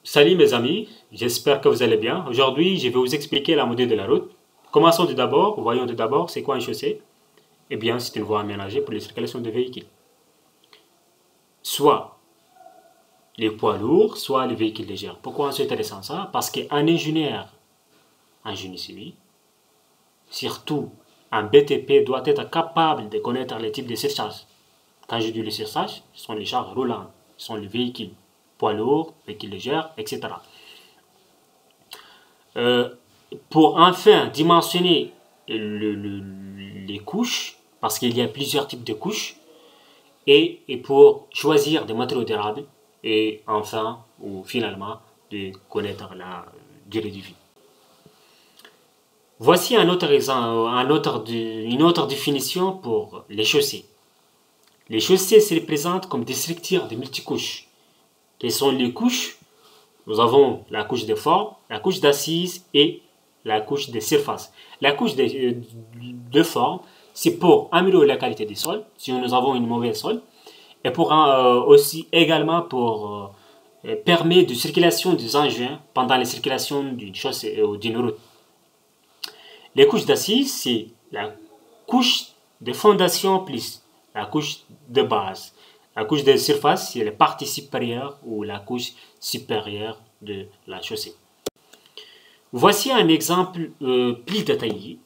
Salut mes amis, j'espère que vous allez bien. Aujourd'hui, je vais vous expliquer la modèle de la route. Commençons tout d'abord, voyons tout d'abord c'est quoi un chaussée. Eh bien, c'est une voie aménagée pour la circulation de véhicules. Soit les poids lourds, soit les véhicules légers. Pourquoi c'est intéressant ça? Parce qu'un ingénieur en génie civil, surtout un BTP, doit être capable de connaître les types de surcharges. Quand je dis les surcharges, ce sont les charges roulantes, ce sont les véhicules poids lourds, véhicules légers, etc. Euh, pour enfin dimensionner les couches, parce qu'il y a plusieurs types de couches, et pour choisir des matériaux durables, et enfin, ou finalement, de connaître la durée de vie. Voici un autre exemple, une autre définition pour les chaussées. Les chaussées se représentent comme des structures de multicouches. Quelles sont les couches? Nous avons la couche de forme, la couche d'assises et la couche de surface. La couche de forme, c'est pour améliorer la qualité du sol, si nous avons une mauvaise sol, et pour aussi également pour permettre de circulation des engins pendant la circulation d'une chaussée ou d'une route. Les couches d'assises, c'est la couche de fondation plus la couche de base. La couche de surface, c'est la partie supérieure ou la couche supérieure de la chaussée. Voici un exemple plus détaillé.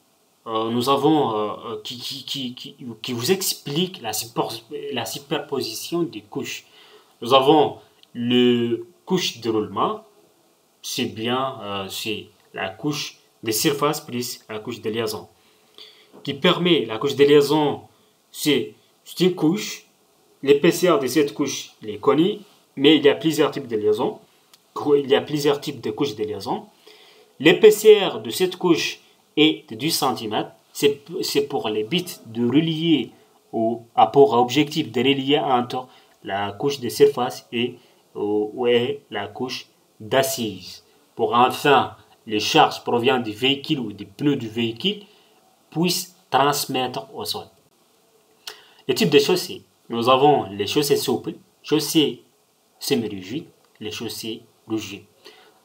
Nous avons qui vous explique la superposition des couches. Nous avons le couche de roulement, c'est la couche de surface plus la couche de liaison. Qui permet la couche de liaison, c'est une couche. L'épaisseur de cette couche est connue, mais il y a plusieurs types de liaisons. Il y a plusieurs types de couches de liaison. L'épaisseur de cette couche est de 10 cm. C'est pour les bits de relier pour objectif de relier entre la couche de surface et la couche d'assise. Pour enfin les charges provenant du véhicule ou des pneus du véhicule puissent transmettre au sol. Les types de chaussées. Nous avons les chaussées souples, chaussées semi-rigides, les chaussées rigides.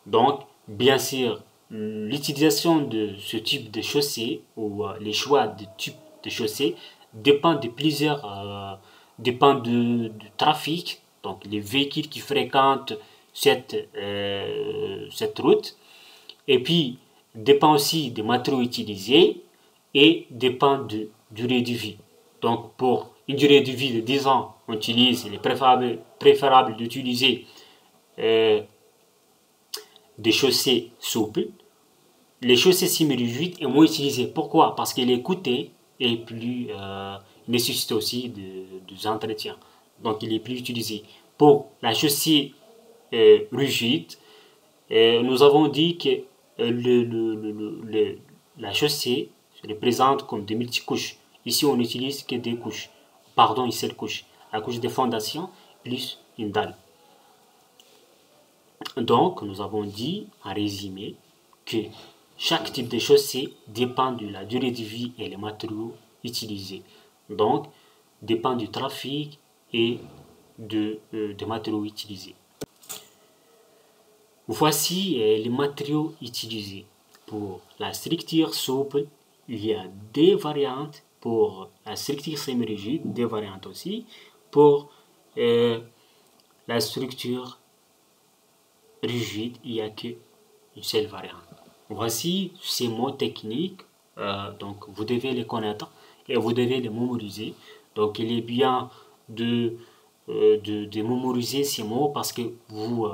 Donc, bien sûr, l'utilisation de ce type de chaussée ou les choix de type de chaussée dépend de dépend du trafic, donc les véhicules qui fréquentent cette route, et puis dépend aussi des matériaux utilisés et dépend de durée de vie. Donc, pour une durée de vie de 10 ans, il est préférable d'utiliser des chaussées souples. Les chaussées semi-rigides est moins utilisées. Pourquoi? Parce qu'elle est coûtée et plus nécessite aussi des entretiens. Donc, il est plus utilisé. Pour la chaussée rigide, nous avons dit que la chaussée se représente comme des multicouches. Ici, on n'utilise que des couches. Pardon, une seule couche. La couche de fondation plus une dalle. Donc, nous avons dit, en résumé, que chaque type de chaussée dépend de la durée de vie et les matériaux utilisés. Donc, dépend du trafic et des matériaux utilisés. Voici les matériaux utilisés. Pour la structure souple, il y a des variantes. Pour la structure semi-rigide, des variantes aussi. Pour la structure rigide, il n'y a qu'une seule variante. Voici ces mots techniques. Donc, vous devez les connaître et vous devez les mémoriser. Donc, il est bien de mémoriser ces mots parce que vous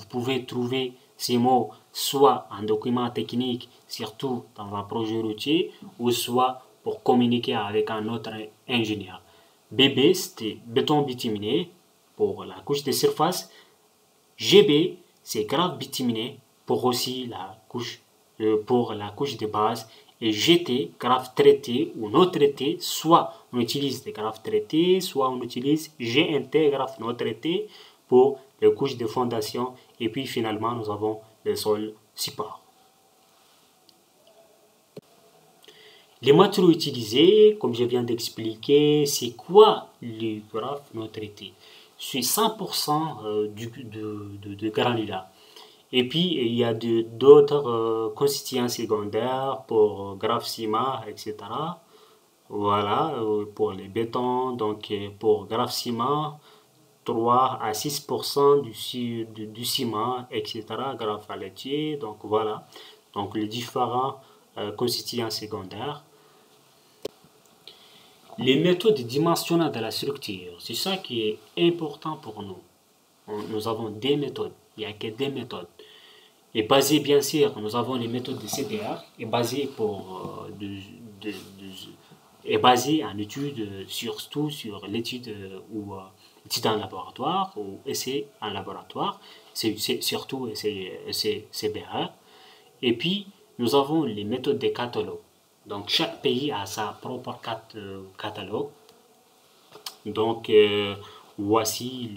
pouvez trouver ces mots soit en document technique, surtout dans un projet routier, ou soit pour communiquer avec un autre ingénieur. BB, c'était béton bituminé pour la couche de surface. GB, c'est graphe bituminé pour aussi pour la couche de base. Et GT, graphe traité ou non traité, soit on utilise des graphes traités, soit on utilise GNT, graphe non traité, pour les couches de fondation. Et puis finalement, nous avons le sol support. Les matériaux utilisés, comme je viens d'expliquer, c'est quoi le graphe non traité? sur 100% de granulat. Et puis, il y a d'autres constituants secondaires pour graphe ciment, etc. Voilà, pour les bétons, donc pour graphe ciment, 3 à 6% du ciment, etc. Graphe laitier, donc voilà. Donc les différents constituants secondaires. Les méthodes dimensionnelles de la structure, c'est ça qui est important pour nous. Nous avons des méthodes, il n'y a que des méthodes. Et basé, bien sûr, nous avons les méthodes de CDR, et basé est basé en étude, surtout sur l'étude ou étude en laboratoire ou essai en laboratoire, c'est surtout essai CBR. Et puis, nous avons les méthodes des catalogues. Donc, chaque pays a sa propre catalogue. Donc, voici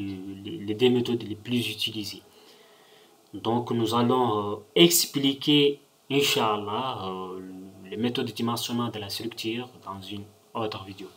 les deux méthodes les plus utilisées. Donc, nous allons expliquer, Inch'Allah, les méthodes de dimensionnement de la structure dans une autre vidéo.